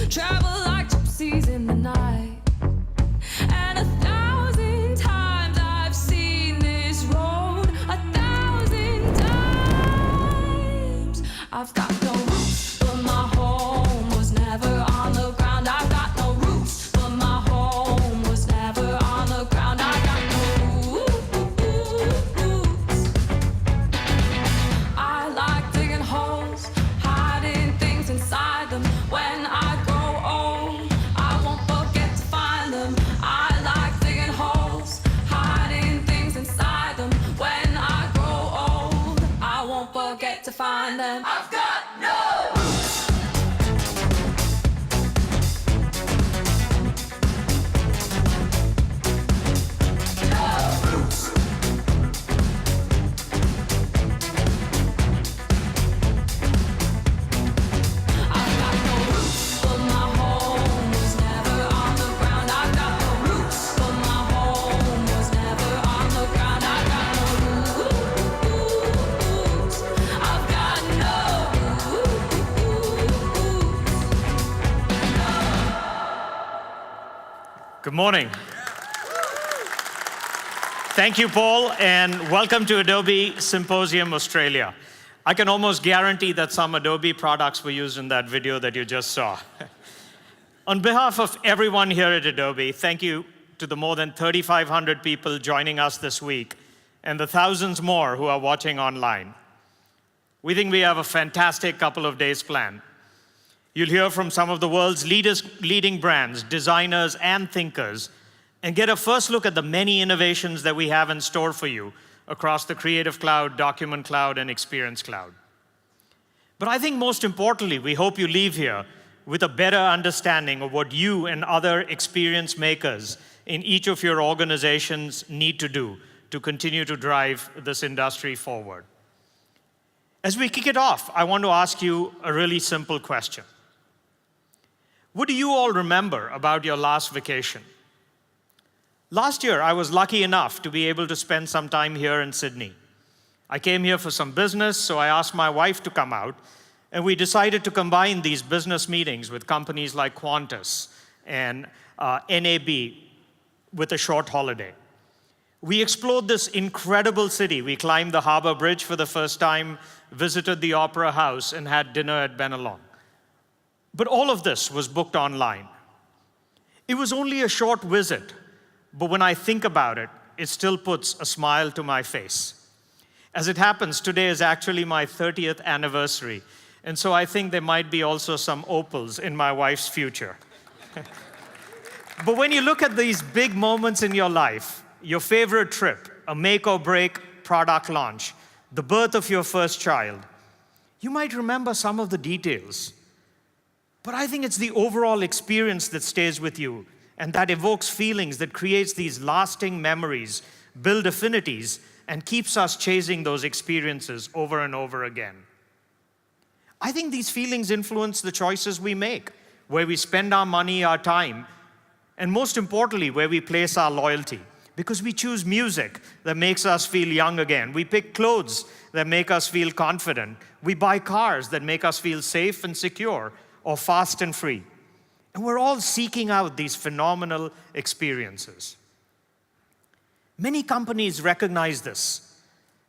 travel like gypsies in the night. And 1,000 times I've seen this road, 1,000 times. I've got no roots, but my home was never on the ground. I've got no roots, but my home was never on the ground. I got no roots. I like digging holes, hiding things inside them. When I grow old, I won't forget to find them. I like digging holes, hiding things inside them. When I grow old, I won't forget to find them. I've got no roots. No roots. I've got no roots, but my home was never on the ground. I've got no roots, but my home was never on the ground. I've got no roots. I've got no roots. Good morning. Thank you, Paul, and welcome to Adobe Symposium Australia. I can almost guarantee that some Adobe products were used in that video that you just saw. On behalf of everyone here at Adobe, thank you to the more than 3,500 people joining us this week and the thousands more who are watching online. We think we have a fantastic couple of days planned. You'll hear from some of the world's leading brands, designers, and thinkers, and get a first look at the many innovations that we have in store for you across the Creative Cloud, Document Cloud, and Experience Cloud. But I think most importantly, we hope you leave here with a better understanding of what you and other experience makers in each of your organizations need to do to continue to drive this industry forward. As we kick it off, I want to ask you a really simple question. What do you all remember about your last vacation? Last year, I was lucky enough to be able to spend some time here in Sydney. I came here for some business, so I asked my wife to come out, and we decided to combine these business meetings with companies like Qantas and NAB with a short holiday. We explored this incredible city. We climbed the Harbour Bridge for the first time, visited the Opera House, and had dinner at Bennelong. But all of this was booked online. It was only a short visit, but when I think about it, it still puts a smile to my face. As it happens, today is actually my 30th anniversary, and so I think there might be also some opals in my wife's future. But when you look at these big moments in your life, your favorite trip, a make or break product launch, the birth of your first child, you might remember some of the details. But I think it's the overall experience that stays with you and that evokes feelings, that creates these lasting memories, build affinities, and keeps us chasing those experiences over and over again. I think these feelings influence the choices we make, where we spend our money, our time, and most importantly, where we place our loyalty. Because we choose music that makes us feel young again. We pick clothes that make us feel confident. We buy cars that make us feel safe and secure, or fast and free. And we're all seeking out these phenomenal experiences. Many companies recognize this,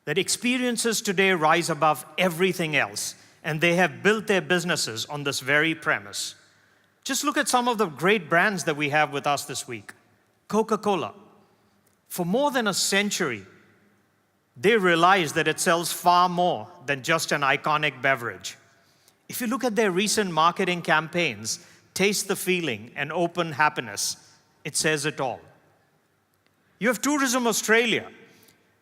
that experiences today rise above everything else, and they have built their businesses on this very premise. Just look at some of the great brands that we have with us this week. Coca-Cola. For more than a century, they realized that it sells far more than just an iconic beverage. If you look at their recent marketing campaigns, Taste the Feeling and Open Happiness, it says it all. You have Tourism Australia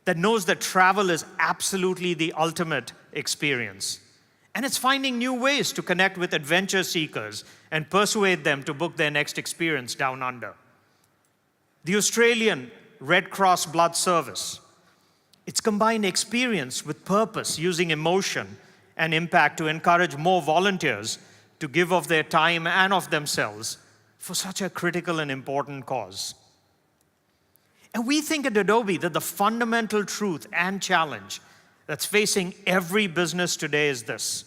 that knows that travel is absolutely the ultimate experience. And it's finding new ways to connect with adventure seekers and persuade them to book their next experience down under. The Australian Red Cross Blood Service, it's combined experience with purpose, using emotion and impact to encourage more volunteers to give of their time and of themselves for such a critical and important cause. And we think at Adobe that the fundamental truth and challenge that's facing every business today is this: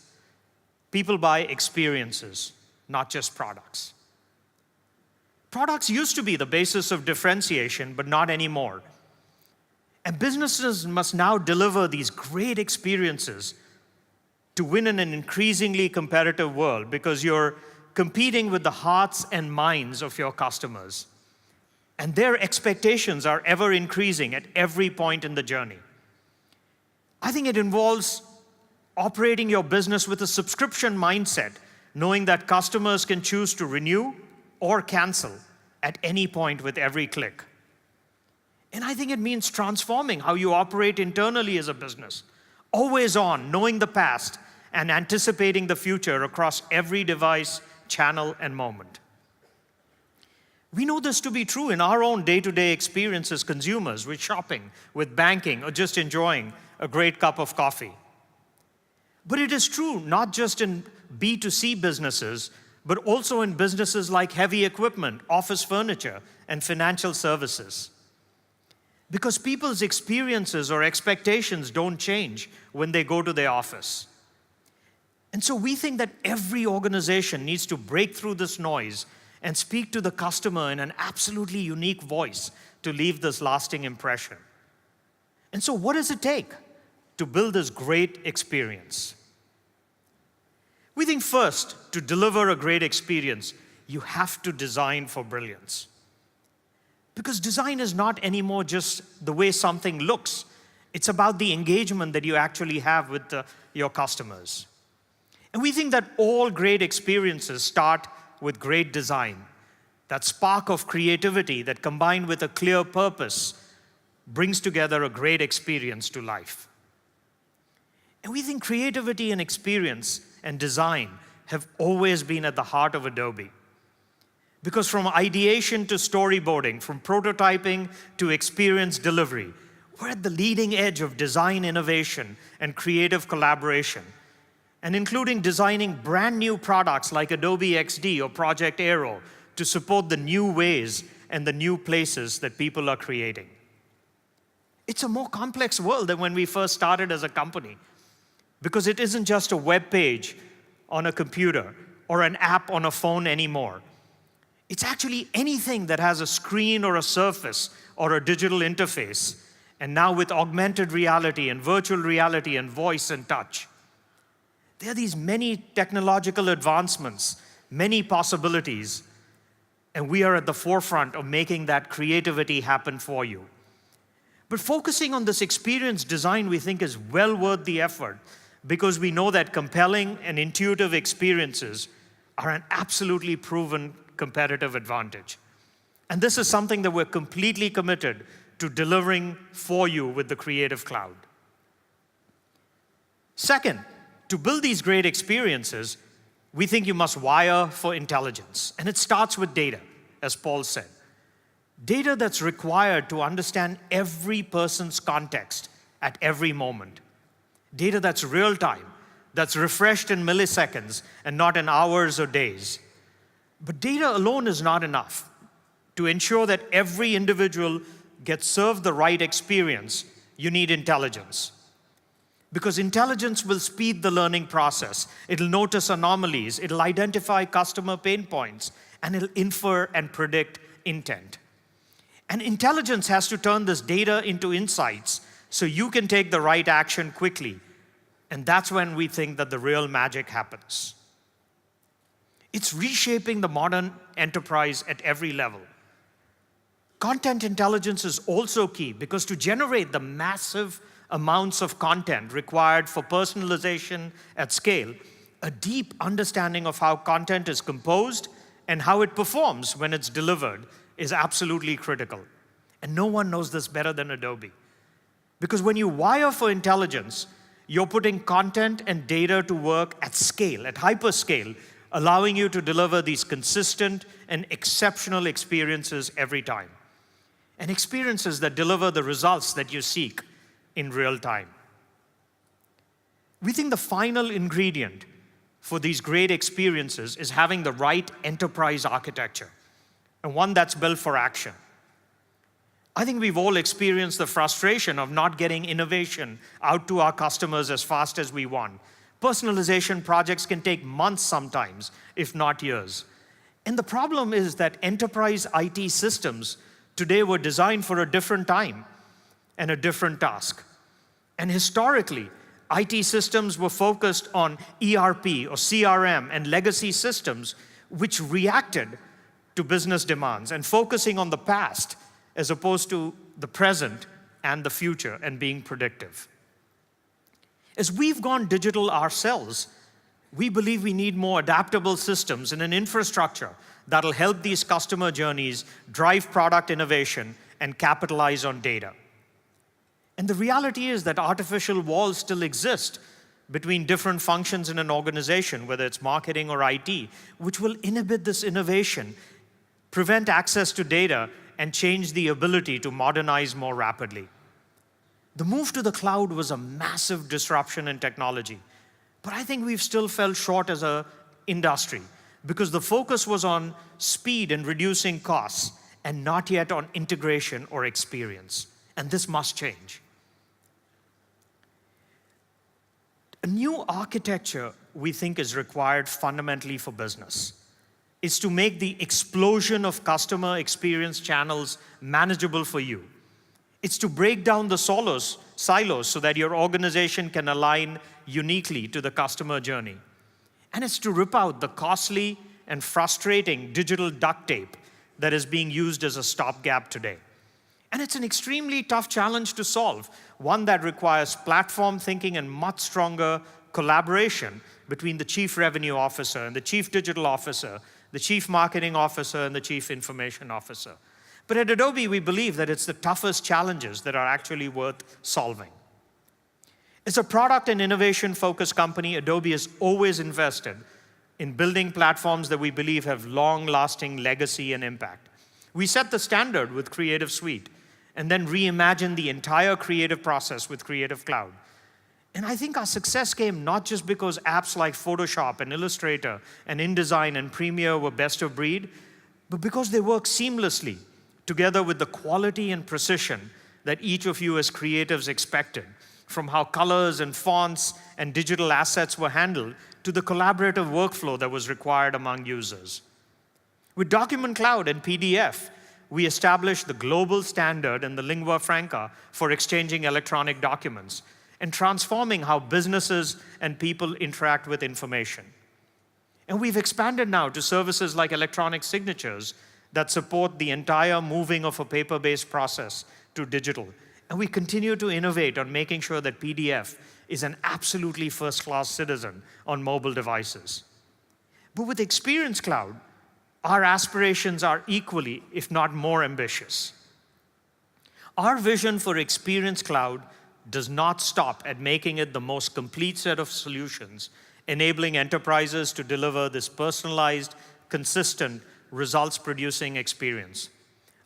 people buy experiences, not just products. Products used to be the basis of differentiation, but not anymore. And businesses must now deliver these great experiences to win in an increasingly competitive world, because you're competing with the hearts and minds of your customers. And their expectations are ever increasing at every point in the journey. I think it involves operating your business with a subscription mindset, knowing that customers can choose to renew or cancel at any point with every click. And I think it means transforming how you operate internally as a business, always on, knowing the past and anticipating the future across every device, channel, and moment. We know this to be true in our own day-to-day experience as consumers, with shopping, with banking, or just enjoying a great cup of coffee. But it is true not just in B2C businesses, but also in businesses like heavy equipment, office furniture, and financial services. Because people's experiences or expectations don't change when they go to their office. And so we think that every organization needs to break through this noise and speak to the customer in an absolutely unique voice to leave this lasting impression. And so what does it take to build this great experience? We think first, to deliver a great experience, you have to design for brilliance. Because design is not anymore just the way something looks. It's about the engagement that you actually have with your customers. And we think that all great experiences start with great design. That spark of creativity that, combined with a clear purpose, brings together a great experience to life. And we think creativity and experience and design have always been at the heart of Adobe. Because from ideation to storyboarding, from prototyping to experience delivery, we're at the leading edge of design innovation and creative collaboration, and including designing brand new products like Adobe XD or Project Aero to support the new ways and the new places that people are creating. It's a more complex world than when we first started as a company, because it isn't just a web page on a computer or an app on a phone anymore. It's actually anything that has a screen or a surface or a digital interface, and now with augmented reality and virtual reality and voice and touch. There are these many technological advancements, many possibilities, and we are at the forefront of making that creativity happen for you. But focusing on this experience design, we think, is well worth the effort, because we know that compelling and intuitive experiences are an absolutely proven competitive advantage. And this is something that we're completely committed to delivering for you with the Creative Cloud. Second, to build these great experiences, we think you must wire for intelligence. And it starts with data, as Paul said. Data that's required to understand every person's context at every moment. Data that's real time, that's refreshed in milliseconds and not in hours or days. But data alone is not enough. To ensure that every individual gets served the right experience, you need intelligence. Because intelligence will speed the learning process. It'll notice anomalies, it'll identify customer pain points, and it'll infer and predict intent. And intelligence has to turn this data into insights so you can take the right action quickly. And that's when we think that the real magic happens. It's reshaping the modern enterprise at every level. Content intelligence is also key, because to generate the massive amounts of content required for personalization at scale, a deep understanding of how content is composed and how it performs when it's delivered is absolutely critical. And no one knows this better than Adobe. Because when you wire for intelligence, you're putting content and data to work at scale, at hyperscale, allowing you to deliver these consistent and exceptional experiences every time. And experiences that deliver the results that you seek in real time. We think the final ingredient for these great experiences is having the right enterprise architecture, and one that's built for action. I think we've all experienced the frustration of not getting innovation out to our customers as fast as we want, Personalization projects can take months sometimes, if not years. And the problem is that enterprise IT systems today were designed for a different time and a different task. And historically, IT systems were focused on ERP or CRM and legacy systems which reacted to business demands and focusing on the past as opposed to the present and the future and being predictive. As we've gone digital ourselves, we believe we need more adaptable systems and an infrastructure that'll help these customer journeys drive product innovation and capitalize on data. And the reality is that artificial walls still exist between different functions in an organization, whether it's marketing or IT, which will inhibit this innovation, prevent access to data, and change the ability to modernize more rapidly. The move to the cloud was a massive disruption in technology, but I think we've still fell short as an industry because the focus was on speed and reducing costs and not yet on integration or experience, and this must change. A new architecture, we think, is required fundamentally for business. It's to make the explosion of customer experience channels manageable for you. It's to break down the silos so that your organization can align uniquely to the customer journey. And it's to rip out the costly and frustrating digital duct tape that is being used as a stopgap today. And it's an extremely tough challenge to solve, one that requires platform thinking and much stronger collaboration between the chief revenue officer and the chief digital officer, the chief marketing officer and the chief information officer. But at Adobe, we believe that it's the toughest challenges that are actually worth solving. As a product and innovation-focused company, Adobe has always invested in building platforms that we believe have long-lasting legacy and impact. We set the standard with Creative Suite and then reimagined the entire creative process with Creative Cloud. And I think our success came not just because apps like Photoshop and Illustrator and InDesign and Premiere were best of breed, but because they work seamlessly together with the quality and precision that each of you as creatives expected, from how colors and fonts and digital assets were handled to the collaborative workflow that was required among users. With Document Cloud and PDF, we established the global standard and the lingua franca for exchanging electronic documents and transforming how businesses and people interact with information. And we've expanded now to services like electronic signatures that support the entire moving of a paper-based process to digital. And we continue to innovate on making sure that PDF is an absolutely first-class citizen on mobile devices. But with Experience Cloud, our aspirations are equally, if not more, ambitious. Our vision for Experience Cloud does not stop at making it the most complete set of solutions, enabling enterprises to deliver this personalized, consistent, results-producing experience.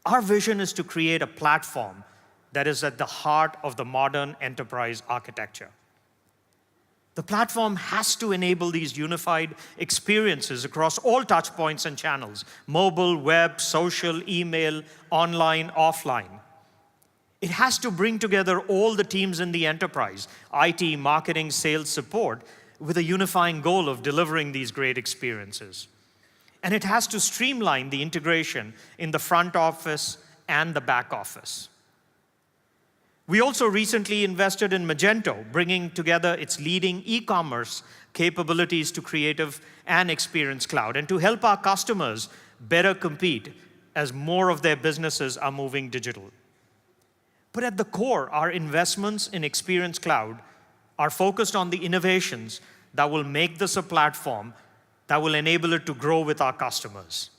Our vision is to create a platform that is at the heart of the modern enterprise architecture. The platform has to enable these unified experiences across all touchpoints and channels: mobile, web, social, email, online, offline. It has to bring together all the teams in the enterprise, IT, marketing, sales, support, with a unifying goal of delivering these great experiences. And it has to streamline the integration in the front office and the back office. We also recently invested in Magento, bringing together its leading e-commerce capabilities to Creative and Experience Cloud, and to help our customers better compete as more of their businesses are moving digital. But at the core, our investments in Experience Cloud are focused on the innovations that will make this a platform that will enable it to grow with our customers.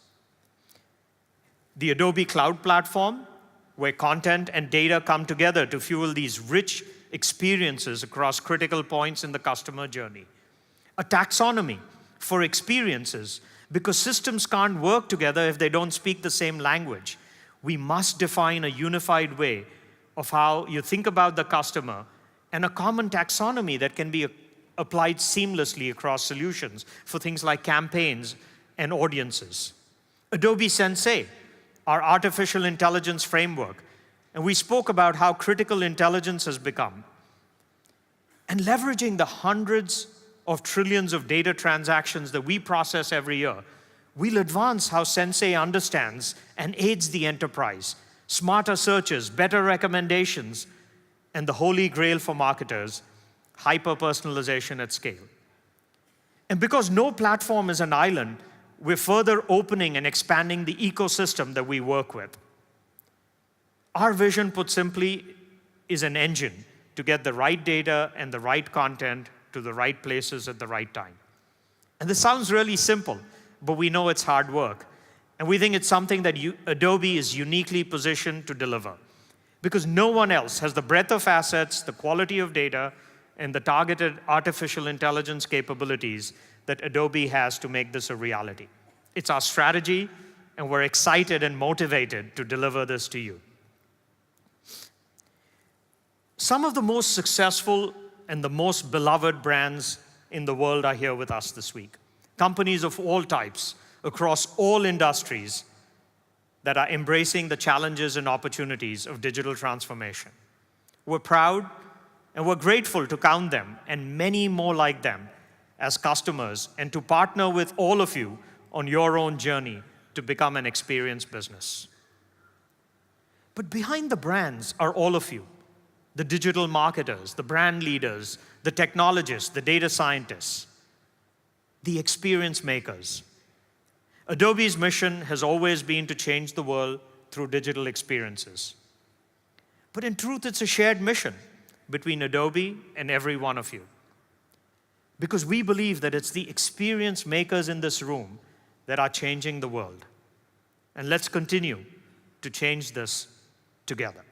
The Adobe Cloud Platform, where content and data come together to fuel these rich experiences across critical points in the customer journey. A taxonomy for experiences, because systems can't work together if they don't speak the same language. We must define a unified way of how you think about the customer, and a common taxonomy that can be applied seamlessly across solutions for things like campaigns and audiences. Adobe Sensei, our artificial intelligence framework, and we spoke about how critical intelligence has become. And leveraging the hundreds of trillions of data transactions that we process every year, we'll advance how Sensei understands and aids the enterprise. Smarter searches, better recommendations, and the holy grail for marketers, hyper-personalization at scale. And because no platform is an island, we're further opening and expanding the ecosystem that we work with. Our vision, put simply, is an engine to get the right data and the right content to the right places at the right time. And this sounds really simple, but we know it's hard work. And we think it's something that Adobe is uniquely positioned to deliver, because no one else has the breadth of assets, the quality of data, and the targeted artificial intelligence capabilities that Adobe has to make this a reality. It's our strategy, and we're excited and motivated to deliver this to you. Some of the most successful and the most beloved brands in the world are here with us this week. Companies of all types, across all industries, that are embracing the challenges and opportunities of digital transformation. We're proud and we're grateful to count them and many more like them as customers, and to partner with all of you on your own journey to become an experience business. But behind the brands are all of you, the digital marketers, the brand leaders, the technologists, the data scientists, the experience makers. Adobe's mission has always been to change the world through digital experiences. But in truth, it's a shared mission between Adobe and every one of you. Because we believe that it's the experience makers in this room that are changing the world. And let's continue to change this together.